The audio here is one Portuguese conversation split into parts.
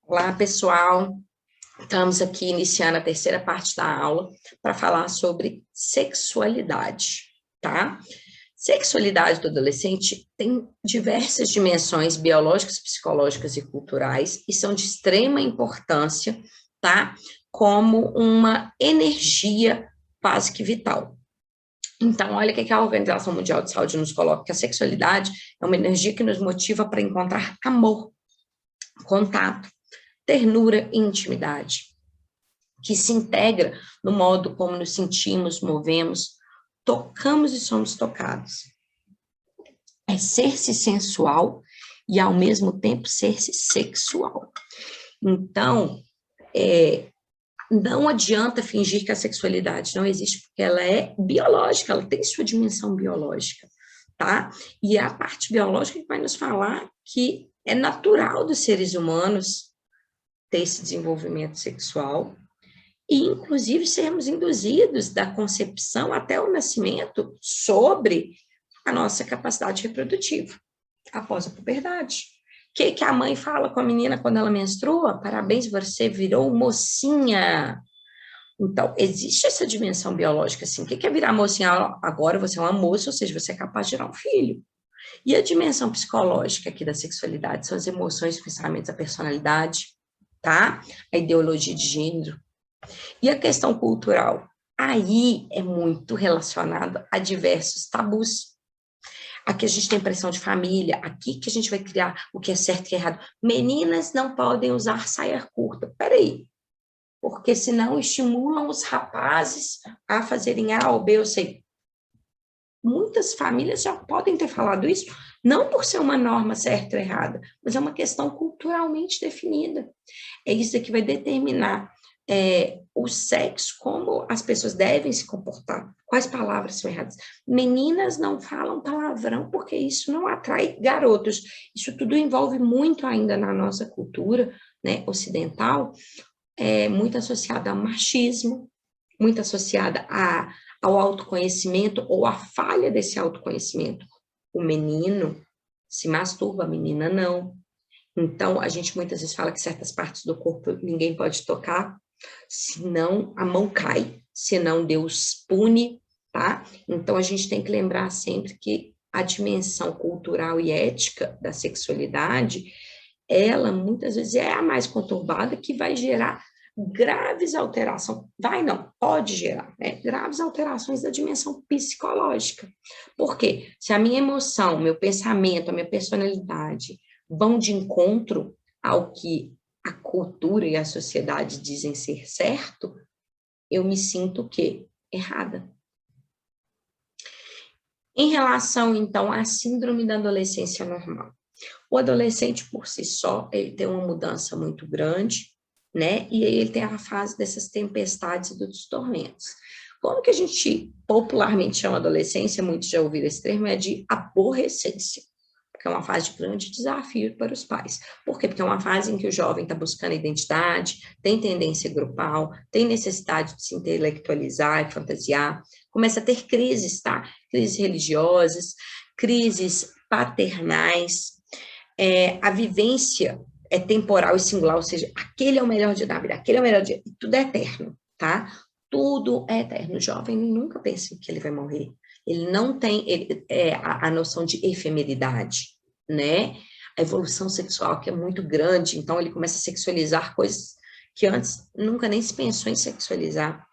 Olá, pessoal. Estamos aqui iniciando a terceira parte da aula para falar sobre sexualidade, tá? Sexualidade do adolescente tem diversas dimensões biológicas, psicológicas e culturais e são de extrema importância, tá? Como uma energia quase que vital. Então, olha o que a Organização Mundial de Saúde nos coloca, que a sexualidade é uma energia que nos motiva para encontrar amor, contato, ternura e intimidade, que se integra no modo como nos sentimos, movemos, tocamos e somos tocados. É ser-se sensual e, ao mesmo tempo, ser-se sexual. Então, não adianta fingir que a sexualidade não existe, porque ela é biológica, ela tem sua dimensão biológica, tá? E é a parte biológica que vai nos falar que é natural dos seres humanos ter esse desenvolvimento sexual e, inclusive, sermos induzidos da concepção até o nascimento sobre a nossa capacidade reprodutiva após a puberdade. O que a mãe fala com a menina quando ela menstrua? Parabéns, você virou mocinha. Então, existe essa dimensão biológica, assim. O que é virar mocinha? Agora você é uma moça, ou seja, você é capaz de gerar um filho. E a dimensão psicológica aqui da sexualidade são as emoções, os pensamentos, a personalidade, tá? A ideologia de gênero. E a questão cultural? Aí é muito relacionado a diversos tabus. Aqui a gente tem pressão de família, aqui que a gente vai criar o que é certo e errado. Meninas não podem usar saia curta. Peraí, porque senão estimulam os rapazes a fazerem A ou B ou C. Muitas famílias já podem ter falado isso, não por ser uma norma certa ou errada, mas é uma questão culturalmente definida. É isso que vai determinar o sexo, como as pessoas devem se comportar, quais palavras são erradas. Meninas não falam palavrão porque isso não atrai garotos. Isso tudo envolve muito ainda na nossa cultura, né, ocidental, muito associada ao machismo, muito associada ao autoconhecimento ou à falha desse autoconhecimento. O menino se masturba, a menina não. Então, a gente muitas vezes fala que certas partes do corpo ninguém pode tocar, senão a mão cai, senão Deus pune, tá? Então, a gente tem que lembrar sempre que a dimensão cultural e ética da sexualidade, ela muitas vezes é a mais conturbada, que vai gerar graves alterações, pode gerar, né? Graves alterações da dimensão psicológica. Por quê? Se a minha emoção, meu pensamento, a minha personalidade vão de encontro ao que a cultura e a sociedade dizem ser certo, eu me sinto o quê? Errada. Em relação, então, à síndrome da adolescência normal. O adolescente, por si só, ele tem uma mudança muito grande, né? E aí ele tem a fase dessas tempestades e dos tormentos. Como que a gente popularmente chama adolescência, muitos já ouviram esse termo, é de aborrecência, porque é uma fase de grande desafio para os pais. Por quê? Porque é uma fase em que o jovem está buscando identidade, tem tendência grupal, tem necessidade de se intelectualizar e fantasiar, começa a ter crises, tá? Crises religiosas, crises paternais, a vivência é temporal e singular, ou seja, aquele é o melhor dia da vida, aquele é o melhor dia, e tudo é eterno, tá? Tudo é eterno. O jovem nunca pensa que ele vai morrer. Ele não tem a noção de efemeridade, né? A evolução sexual que é muito grande, então ele começa a sexualizar coisas que antes nunca nem se pensou em sexualizar,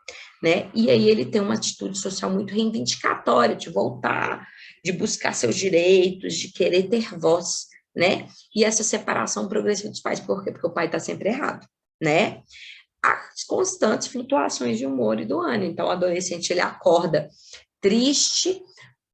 né? E aí ele tem uma atitude social muito reivindicatória, de voltar, de buscar seus direitos, de querer ter voz, né? E essa separação progressiva dos pais, por quê? Porque o pai está sempre errado, né? As constantes flutuações de humor e do ânimo. Então, o adolescente, ele acorda triste,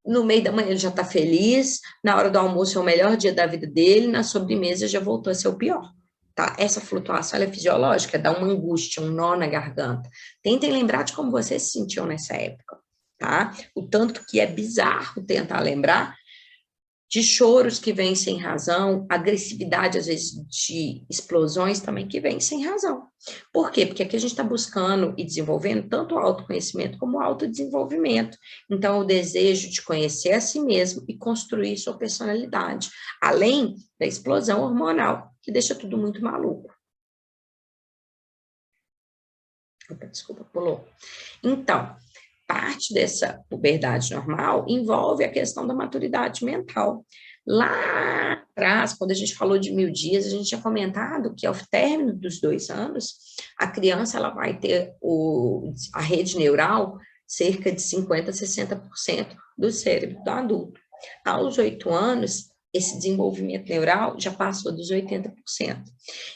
no meio da manhã ele já está feliz, na hora do almoço é o melhor dia da vida dele, na sobremesa já voltou a ser o pior, tá? Essa flutuação, ela é fisiológica, dá uma angústia, um nó na garganta. Tentem lembrar de como você se sentiu nessa época, tá? O tanto que é bizarro tentar lembrar, de choros que vêm sem razão, agressividade, às vezes, de explosões também que vêm sem razão. Por quê? Porque aqui a gente está buscando e desenvolvendo tanto o autoconhecimento como o autodesenvolvimento. Então, o desejo de conhecer a si mesmo e construir sua personalidade, além da explosão hormonal, que deixa tudo muito maluco, Opa, desculpa, pulou. Então, parte dessa puberdade normal envolve a questão da maturidade mental. Lá atrás, quando a gente falou de 1000 dias, a gente tinha comentado que ao término dos 2 anos, a criança ela vai ter a rede neural cerca de 50% a 60% do cérebro do adulto. Aos 8 anos, esse desenvolvimento neural já passou dos 80%.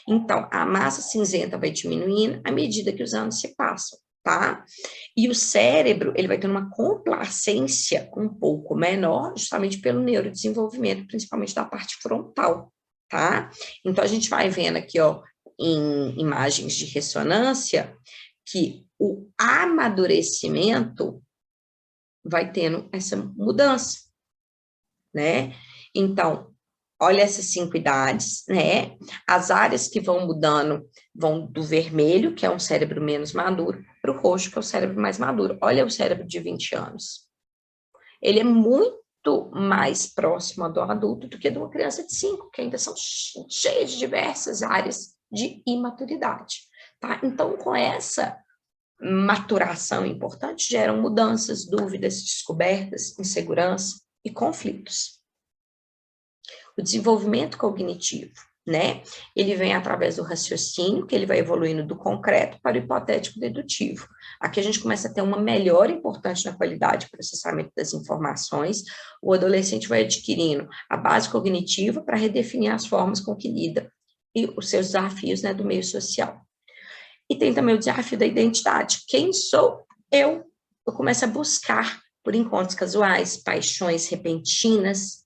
Então, a massa cinzenta vai diminuindo à medida que os anos se passam, tá? E o cérebro, ele vai ter uma complacência um pouco menor, justamente pelo neurodesenvolvimento, principalmente da parte frontal, tá? Então, a gente vai vendo aqui, ó, em imagens de ressonância, que o amadurecimento vai tendo essa mudança, né? Então, olha essas 5 idades, né? As áreas que vão mudando vão do vermelho, que é um cérebro menos maduro, para o roxo, que é o cérebro mais maduro. Olha o cérebro de 20 anos. Ele é muito mais próximo do adulto do que de uma criança de 5, que ainda são cheias de diversas áreas de imaturidade, tá? Então, com essa maturação importante, geram mudanças, dúvidas, descobertas, insegurança e conflitos. O desenvolvimento cognitivo, né? Ele vem através do raciocínio, que ele vai evoluindo do concreto para o hipotético dedutivo. Aqui a gente começa a ter uma melhora importante na qualidade de processamento das informações. O adolescente vai adquirindo a base cognitiva para redefinir as formas com que lida e os seus desafios, né, do meio social. E tem também o desafio da identidade. Quem sou eu? Eu começo a buscar por encontros casuais, paixões repentinas,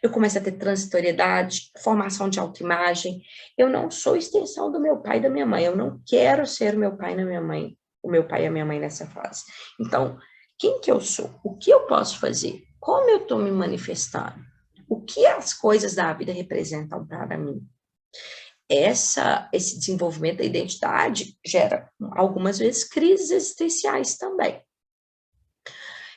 eu começo a ter transitoriedade, formação de autoimagem. Eu não sou extensão do meu pai e da minha mãe, eu não quero ser o meu pai e a minha mãe, o meu pai e a minha mãe nessa fase. Então, quem que eu sou? O que eu posso fazer? Como eu estou me manifestando? O que as coisas da vida representam para mim? Esse desenvolvimento da identidade gera, algumas vezes, crises existenciais também.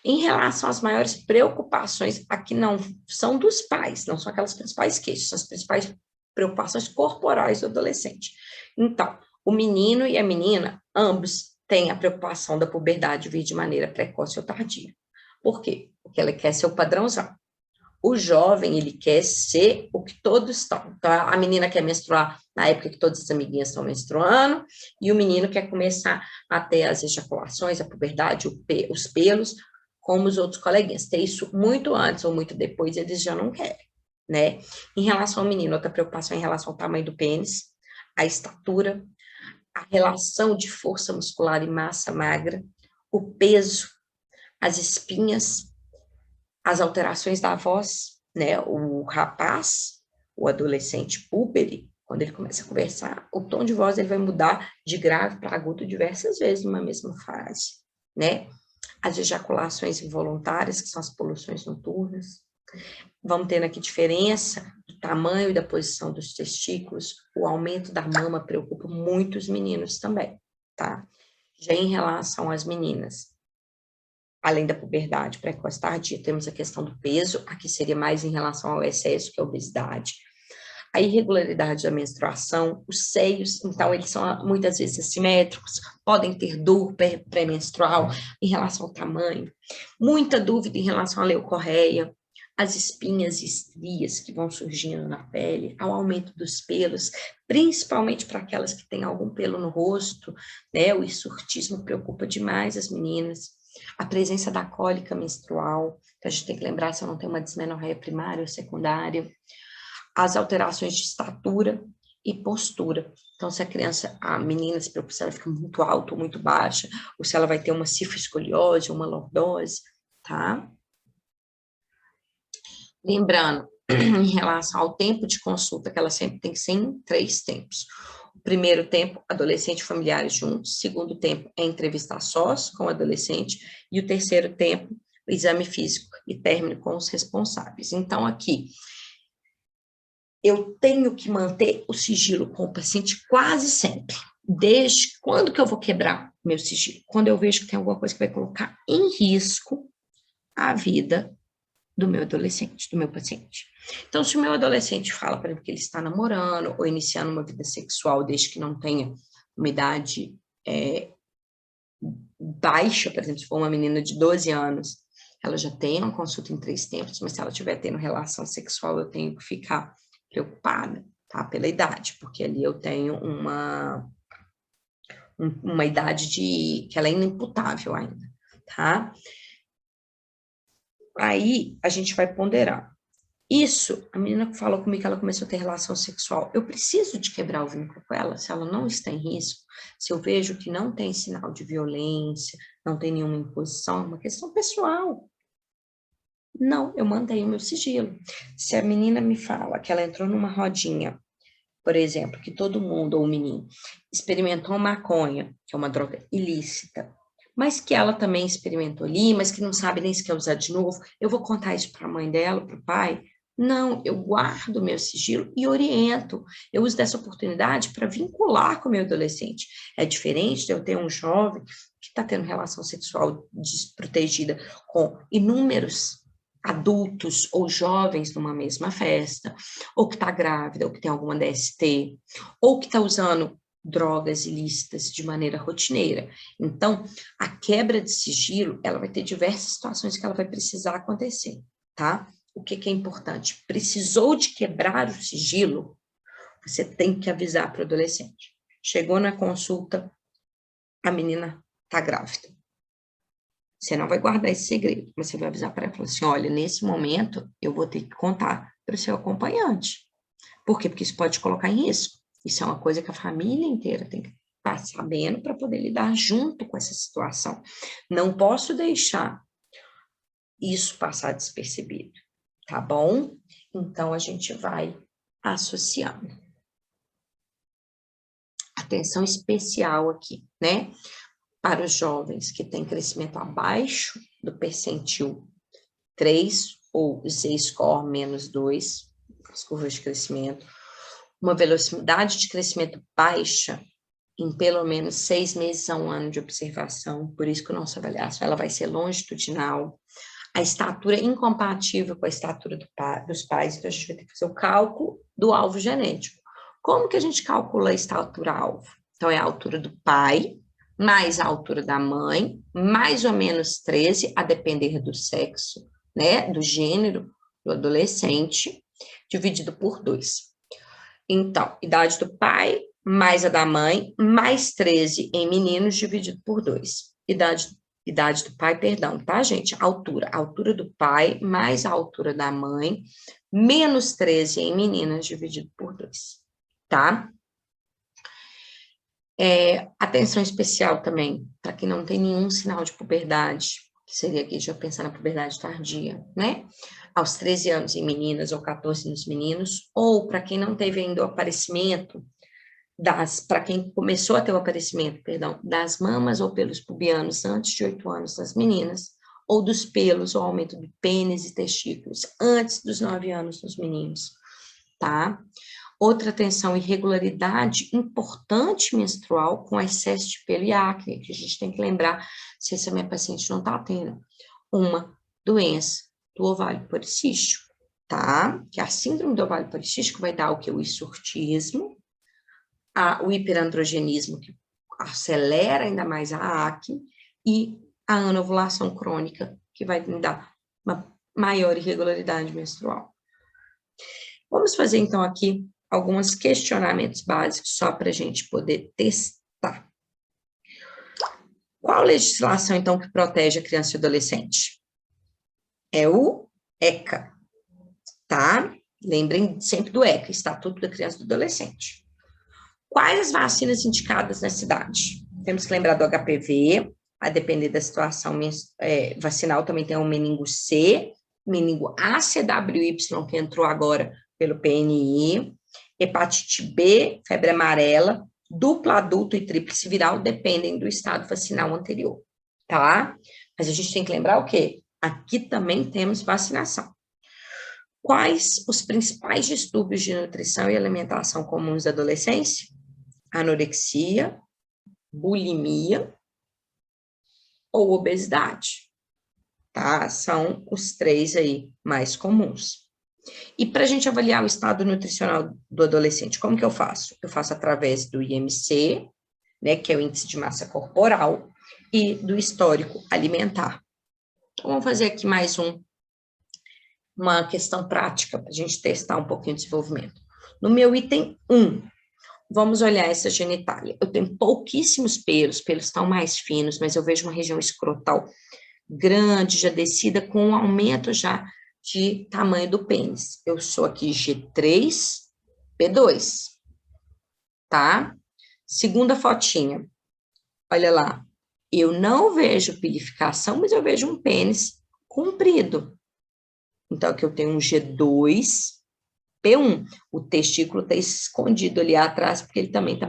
Em relação às maiores preocupações, aqui não são dos pais, não são aquelas principais queixas, são as principais preocupações corporais do adolescente. Então, o menino e a menina, ambos têm a preocupação da puberdade vir de maneira precoce ou tardia. Por quê? Porque ela quer ser o padrãozão. O jovem, ele quer ser o que todos estão. Então, a menina quer menstruar na época que todas as amiguinhas estão menstruando, e o menino quer começar a ter as ejaculações, a puberdade, os pelos, como os outros coleguinhas. Ter isso muito antes ou muito depois, eles já não querem, né? Em relação ao menino, outra preocupação em relação ao tamanho do pênis, a estatura, a relação de força muscular e massa magra, o peso, as espinhas, as alterações da voz, né? O rapaz, o adolescente púbere, quando ele começa a conversar, o tom de voz ele vai mudar de grave para agudo diversas vezes numa mesma frase, né? As ejaculações involuntárias, que são as poluições noturnas. Vamos tendo aqui diferença do tamanho e da posição dos testículos. O aumento da mama preocupa muito os meninos também, tá? Já em relação às meninas, além da puberdade precoce tardia, temos a questão do peso, aqui seria mais em relação ao excesso, que é a obesidade. A irregularidade da menstruação, os seios, então eles são muitas vezes assimétricos, podem ter dor pré-menstrual em relação ao tamanho, muita dúvida em relação à leucorreia, as espinhas e estrias que vão surgindo na pele, ao aumento dos pelos, principalmente para aquelas que têm algum pelo no rosto, né? O hirsutismo preocupa demais as meninas. A presença da cólica menstrual, que a gente tem que lembrar se eu não tenho uma dismenorreia primária ou secundária, as alterações de estatura e postura. Então, se a menina se preocupa se ela fica muito alta ou muito baixa, ou se ela vai ter uma cifroescoliose ou uma lordose, tá? Lembrando, em relação ao tempo de consulta, que ela sempre tem que ser em 3 tempos. O primeiro tempo, adolescente e familiares juntos. O segundo tempo é entrevista sós com o adolescente. E o terceiro tempo, o exame físico e término com os responsáveis. Então, aqui, eu tenho que manter o sigilo com o paciente quase sempre. Desde quando que eu vou quebrar meu sigilo? Quando eu vejo que tem alguma coisa que vai colocar em risco a vida do meu adolescente, do meu paciente. Então, se o meu adolescente fala, por exemplo, que ele está namorando ou iniciando uma vida sexual desde que não tenha uma idade baixa, por exemplo, se for uma menina de 12 anos, ela já tem uma consulta em 3 tempos, mas se ela estiver tendo relação sexual, eu tenho que ficar preocupada, tá? Pela idade, porque ali eu tenho uma idade que ela é inimputável ainda, tá? Aí a gente vai ponderar. Isso, a menina falou comigo que ela começou a ter relação sexual. Eu preciso de quebrar o vínculo com ela, se ela não está em risco, se eu vejo que não tem sinal de violência, não tem nenhuma imposição, é uma questão pessoal. Não, eu mantenho o meu sigilo. Se a menina me fala que ela entrou numa rodinha, por exemplo, que todo mundo, ou o menino, experimentou maconha, que é uma droga ilícita, mas que ela também experimentou ali, mas que não sabe nem se quer usar de novo, eu vou contar isso para a mãe dela, para o pai? Não, eu guardo meu sigilo e oriento. Eu uso dessa oportunidade para vincular com o meu adolescente. É diferente de eu ter um jovem que está tendo relação sexual desprotegida com inúmeros adultos ou jovens numa mesma festa, ou que está grávida, ou que tem alguma DST, ou que está usando drogas ilícitas de maneira rotineira. Então, a quebra de sigilo, ela vai ter diversas situações que ela vai precisar acontecer, tá? O que é importante? Precisou de quebrar o sigilo, você tem que avisar para o adolescente. Chegou na consulta, a menina está grávida. Você não vai guardar esse segredo, mas você vai avisar para ela, falar assim, olha, nesse momento eu vou ter que contar para o seu acompanhante. Por quê? Porque isso pode colocar em risco. Isso é uma coisa que a família inteira tem que estar sabendo para poder lidar junto com essa situação. Não posso deixar isso passar despercebido, tá bom? Então, a gente vai associando. Atenção especial aqui, né? Para os jovens que têm crescimento abaixo do percentil 3 ou Z-score menos 2, as curvas de crescimento, uma velocidade de crescimento baixa em pelo menos 6 meses a 1 ano de observação, por isso que a nossa avaliação ela vai ser longitudinal, a estatura incompatível com a estatura dos pais, então a gente vai ter que fazer o cálculo do alvo genético. Como que a gente calcula a estatura-alvo? Então, é a altura do pai, mais a altura da mãe, mais ou menos 13, a depender do sexo, né, do gênero do adolescente, dividido por 2. Então, idade do pai, mais a da mãe, mais 13 em meninos, dividido por 2. Idade do pai, perdão, tá, gente? Altura. A altura do pai, mais a altura da mãe, menos 13 em meninas, dividido por 2, tá? Atenção especial também, para quem não tem nenhum sinal de puberdade, que seria aqui já pensar na puberdade tardia, né? Aos 13 anos em meninas ou 14 nos meninos, ou para quem não teve ainda o aparecimento para quem começou a ter o aparecimento, perdão, das mamas ou pelos pubianos antes de 8 anos nas meninas, ou dos pelos ou aumento do pênis e testículos antes dos 9 anos nos meninos, tá? Outra atenção, irregularidade importante menstrual com excesso de pelo e acne, que a gente tem que lembrar se essa minha paciente não está tendo uma doença do ovário policístico, tá? Que a síndrome do ovário policístico vai dar o que? O hirsutismo, o hiperandrogenismo, que acelera ainda mais a acne, e a anovulação crônica, que vai me dar uma maior irregularidade menstrual. Vamos fazer, então, aqui alguns questionamentos básicos só para a gente poder testar. Qual legislação, então, que protege a criança e o adolescente? É o ECA, tá? Lembrem sempre do ECA, Estatuto da Criança e do Adolescente. Quais as vacinas indicadas na cidade? Temos que lembrar do HPV, a depender da situação vacinal, também tem o meningo C, meningo ACWY, que entrou agora pelo PNI, hepatite B, febre amarela, dupla adulto e tríplice viral, dependem do estado vacinal anterior, tá? Mas a gente tem que lembrar o quê? Aqui também temos vacinação. Quais os principais distúrbios de nutrição e alimentação comuns da adolescência? Anorexia, bulimia ou obesidade, tá? São os 3 aí mais comuns. E para a gente avaliar o estado nutricional do adolescente, como que eu faço? Eu faço através do IMC, né, que é o índice de massa corporal, e do histórico alimentar. Então, vamos fazer aqui mais uma questão prática para a gente testar um pouquinho o desenvolvimento. No meu item 1, vamos olhar essa genitália. Eu tenho pouquíssimos pelos estão mais finos, mas eu vejo uma região escrotal grande, já descida, com um aumento já de tamanho do pênis. Eu sou aqui G3, P2, tá? Segunda fotinha, olha lá. Eu não vejo pilificação, mas eu vejo um pênis comprido. Então, aqui eu tenho um G2, P1. O testículo está escondido ali atrás, porque ele também está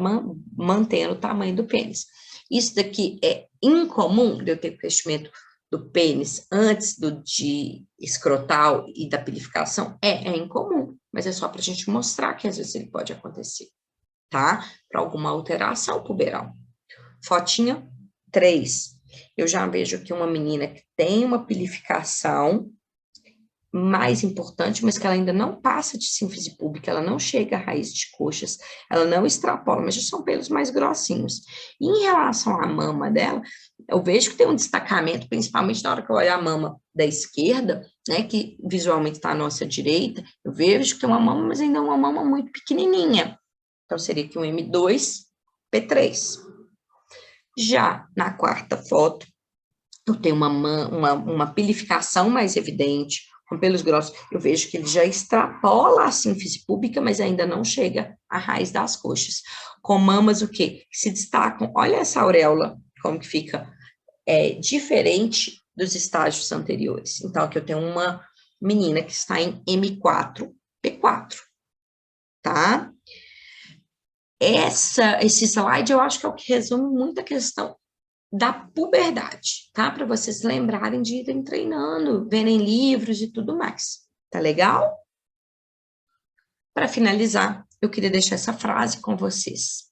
mantendo o tamanho do pênis. Isso daqui é incomum de eu ter crescimento do pênis antes de escrotal e da pilificação? É incomum, mas é só para a gente mostrar que às vezes ele pode acontecer, tá? Para alguma alteração puberal. Fotinha 3. Eu já vejo aqui uma menina que tem uma pilificação mais importante, mas que ela ainda não passa de sínfise púbica, ela não chega à raiz de coxas, ela não extrapola, mas já são pelos mais grossinhos. E em relação à mama dela, eu vejo que tem um destacamento, principalmente na hora que eu olho a mama da esquerda, né, que visualmente está à nossa direita, eu vejo que tem uma mama, mas ainda é uma mama muito pequenininha. Então, seria aqui um M2, P3. Já na quarta foto, eu tenho uma pilificação mais evidente, com pelos grossos. Eu vejo que ele já extrapola a sínfise púbica, mas ainda não chega à raiz das coxas. Com mamas, o quê? Que se destacam. Olha essa auréola, como que fica diferente dos estágios anteriores. Então, aqui eu tenho uma menina que está em M4, P4, tá? Esse slide eu acho que é o que resume muito a questão da puberdade, tá? Para vocês lembrarem de irem treinando, verem livros e tudo mais. Tá legal? Para finalizar, eu queria deixar essa frase com vocês.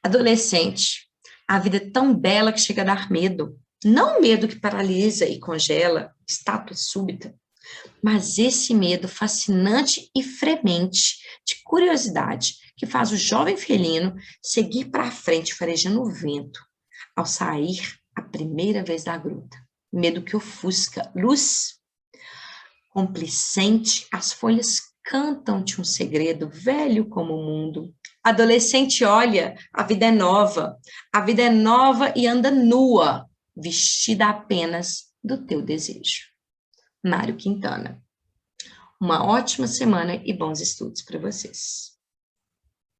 Adolescente, a vida é tão bela que chega a dar medo. Não medo que paralisa e congela, estátua súbita, mas esse medo fascinante e fremente, de curiosidade, que faz o jovem felino seguir para frente, farejando o vento, ao sair a primeira vez da gruta. Medo que ofusca. Luz complicente, as folhas cantam-te um segredo, velho como o mundo. Adolescente, olha, a vida é nova e anda nua, vestida apenas do teu desejo. Mário Quintana. Uma ótima semana e bons estudos para vocês.